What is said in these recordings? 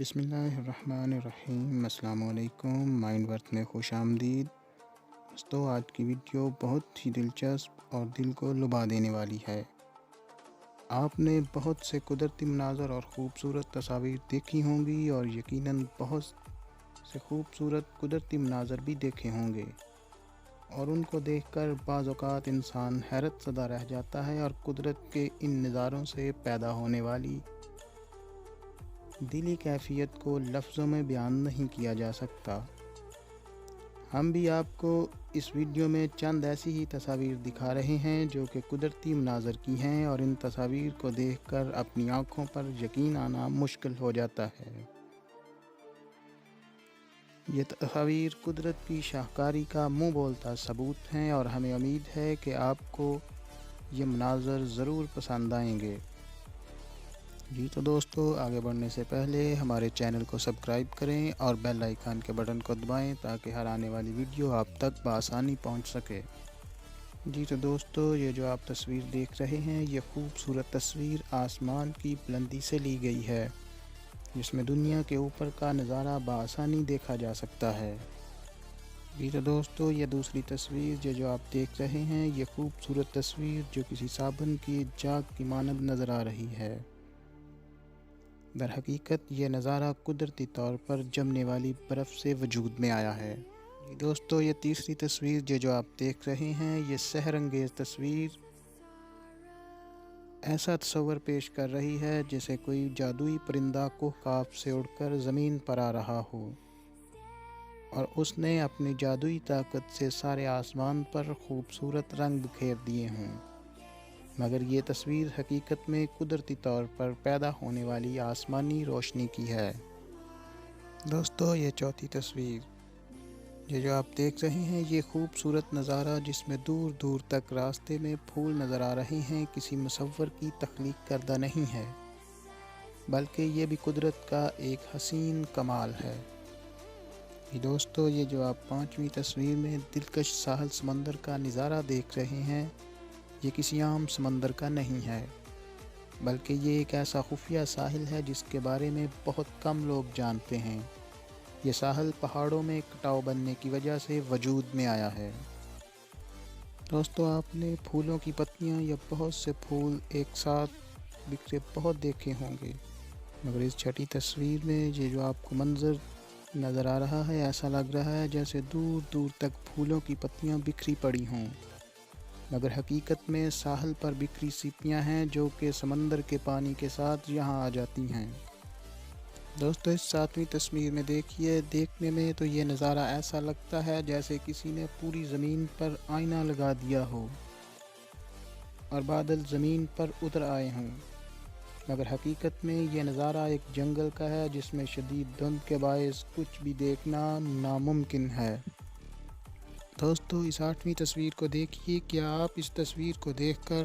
بسم اللہ الرحمن الرحیم۔ السلام علیکم، مائنڈ ورتھ میں خوش آمدید دوستو۔ آج کی ویڈیو بہت ہی دلچسپ اور دل کو لبھا دینے والی ہے۔ آپ نے بہت سے قدرتی مناظر اور خوبصورت تصاویر دیکھی ہوں گی اور یقیناً بہت سے خوبصورت قدرتی مناظر بھی دیکھے ہوں گے، اور ان کو دیکھ کر بعض اوقات انسان حیرت زدہ رہ جاتا ہے اور قدرت کے ان نظاروں سے پیدا ہونے والی دلی کیفیت کو لفظوں میں بیان نہیں کیا جا سکتا۔ ہم بھی آپ کو اس ویڈیو میں چند ایسی ہی تصاویر دکھا رہے ہیں جو کہ قدرتی مناظر کی ہیں، اور ان تصاویر کو دیکھ کر اپنی آنکھوں پر یقین آنا مشکل ہو جاتا ہے۔ یہ تصاویر قدرت کی شاہکاری کا منہ بولتا ثبوت ہیں، اور ہمیں امید ہے کہ آپ کو یہ مناظر ضرور پسند آئیں گے۔ جی تو دوستو، آگے بڑھنے سے پہلے ہمارے چینل کو سبسکرائب کریں اور بیل آئیکن کے بٹن کو دبائیں تاکہ ہر آنے والی ویڈیو آپ تک بآسانی پہنچ سکے۔ جی تو دوستو، یہ جو آپ تصویر دیکھ رہے ہیں، یہ خوبصورت تصویر آسمان کی بلندی سے لی گئی ہے، جس میں دنیا کے اوپر کا نظارہ بآسانی دیکھا جا سکتا ہے۔ جی تو دوستو، یہ دوسری تصویر جو آپ دیکھ رہے ہیں، یہ خوبصورت تصویر جو کسی صابن کی جاگ کی مانند نظر آ رہی ہے۔ در حقیقت یہ نظارہ قدرتی طور پر جمنے والی برف سے وجود میں آیا ہے۔ دوستو، یہ تیسری تصویر جو آپ دیکھ رہے ہیں، یہ سحر انگیز تصویر ایسا تصور پیش کر رہی ہے جیسے کوئی جادوئی پرندہ کوہ سے اڑ کر زمین پر آ رہا ہو، اور اس نے اپنی جادوئی طاقت سے سارے آسمان پر خوبصورت رنگ بکھیر دیے ہوں، مگر یہ تصویر حقیقت میں قدرتی طور پر پیدا ہونے والی آسمانی روشنی کی ہے۔ دوستو، یہ چوتھی تصویر جو آپ دیکھ رہے ہیں، یہ خوبصورت نظارہ جس میں دور دور تک راستے میں پھول نظر آ رہے ہیں، کسی مصور کی تخلیق کردہ نہیں ہے، بلکہ یہ بھی قدرت کا ایک حسین کمال ہے۔ دوستو، یہ جو آپ پانچویں تصویر میں دلکش ساحل سمندر کا نظارہ دیکھ رہے ہیں، یہ کسی عام سمندر کا نہیں ہے، بلکہ یہ ایک ایسا خفیہ ساحل ہے جس کے بارے میں بہت کم لوگ جانتے ہیں۔ یہ ساحل پہاڑوں میں کٹاؤ بننے کی وجہ سے وجود میں آیا ہے۔ دوستو، آپ نے پھولوں کی پتیاں یا بہت سے پھول ایک ساتھ بکھرے بہت دیکھے ہوں گے، مگر اس چھٹی تصویر میں یہ جو آپ کو منظر نظر آ رہا ہے، ایسا لگ رہا ہے جیسے دور دور تک پھولوں کی پتیاں بکھری پڑی ہوں، مگر حقیقت میں ساحل پر بکھری سیپیاں ہیں جو کہ سمندر کے پانی کے ساتھ یہاں آ جاتی ہیں۔ دوستو، اس ساتویں تصویر میں دیکھنے میں تو یہ نظارہ ایسا لگتا ہے جیسے کسی نے پوری زمین پر آئینہ لگا دیا ہو اور بادل زمین پر اتر آئے ہوں، مگر حقیقت میں یہ نظارہ ایک جنگل کا ہے جس میں شدید دھند کے باعث کچھ بھی دیکھنا ناممکن ہے۔ دوستو، اس آٹھویں تصویر کو دیکھیے۔ کیا آپ اس تصویر کو دیکھ کر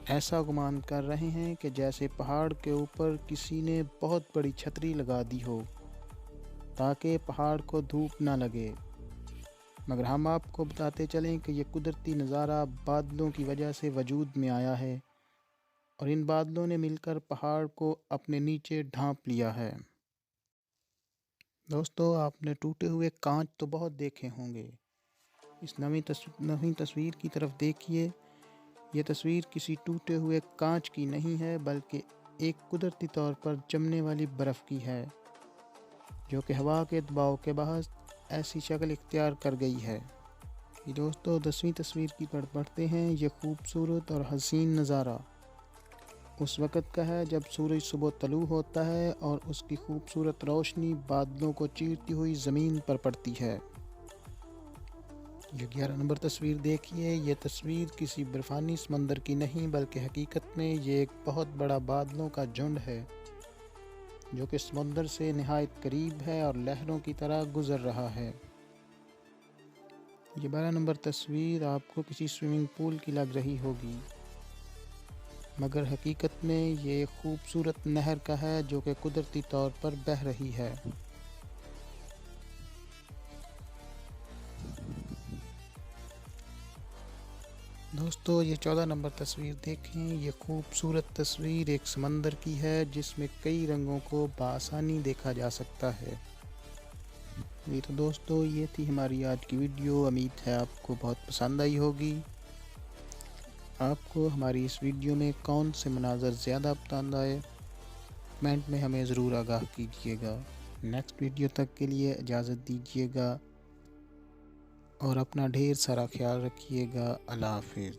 ایسا گمان کر رہے ہیں کہ جیسے پہاڑ کے اوپر کسی نے بہت بڑی چھتری لگا دی ہو تاکہ پہاڑ کو دھوپ نہ لگے؟ مگر ہم آپ کو بتاتے چلیں کہ یہ قدرتی نظارہ بادلوں کی وجہ سے وجود میں آیا ہے، اور ان بادلوں نے مل کر پہاڑ کو اپنے نیچے ڈھانپ لیا ہے۔ دوستو، آپ نے ٹوٹے ہوئے کانچ تو بہت دیکھے ہوں گے۔ اس نویں تصویر کی طرف دیکھیے۔ یہ تصویر کسی ٹوٹے ہوئے کانچ کی نہیں ہے، بلکہ ایک قدرتی طور پر جمنے والی برف کی ہے، جو کہ ہوا کے دباؤ کے باعث ایسی شکل اختیار کر گئی ہے۔ دوستو، 10ویں تصویر کی طرف بڑھتے ہیں۔ یہ خوبصورت اور حسین نظارہ اس وقت کا ہے جب سورج صبح طلوع ہوتا ہے اور اس کی خوبصورت روشنی بادلوں کو چیرتی ہوئی زمین پر پڑتی ہے۔ یہ 11 نمبر تصویر دیکھیے۔ یہ تصویر کسی برفانی سمندر کی نہیں، بلکہ حقیقت میں یہ ایک بہت بڑا بادلوں کا جھنڈ ہے جو کہ سمندر سے نہایت قریب ہے اور لہروں کی طرح گزر رہا ہے۔ یہ 12 نمبر تصویر آپ کو کسی سوئمنگ پول کی لگ رہی ہوگی، مگر حقیقت میں یہ ایک خوبصورت نہر کا ہے جو کہ قدرتی طور پر بہہ رہی ہے۔ دوستو یہ 14 نمبر تصویر دیکھیں، یہ خوبصورت تصویر ایک سمندر کی ہے جس میں کئی رنگوں کو بآسانی دیکھا جا سکتا ہے۔ تو دوستو یہ تھی ہماری آج کی ویڈیو، امید ہے آپ کو بہت پسند آئی ہوگی۔ آپ کو ہماری اس ویڈیو میں کون سے مناظر زیادہ پسند آئے، کمنٹ میں ہمیں ضرور آگاہ کیجیے گا۔ نیکسٹ ویڈیو تک کے لیے اجازت دیجیے گا اور اپنا ڈھیر سارا خیال رکھیے گا۔ اللہ حافظ۔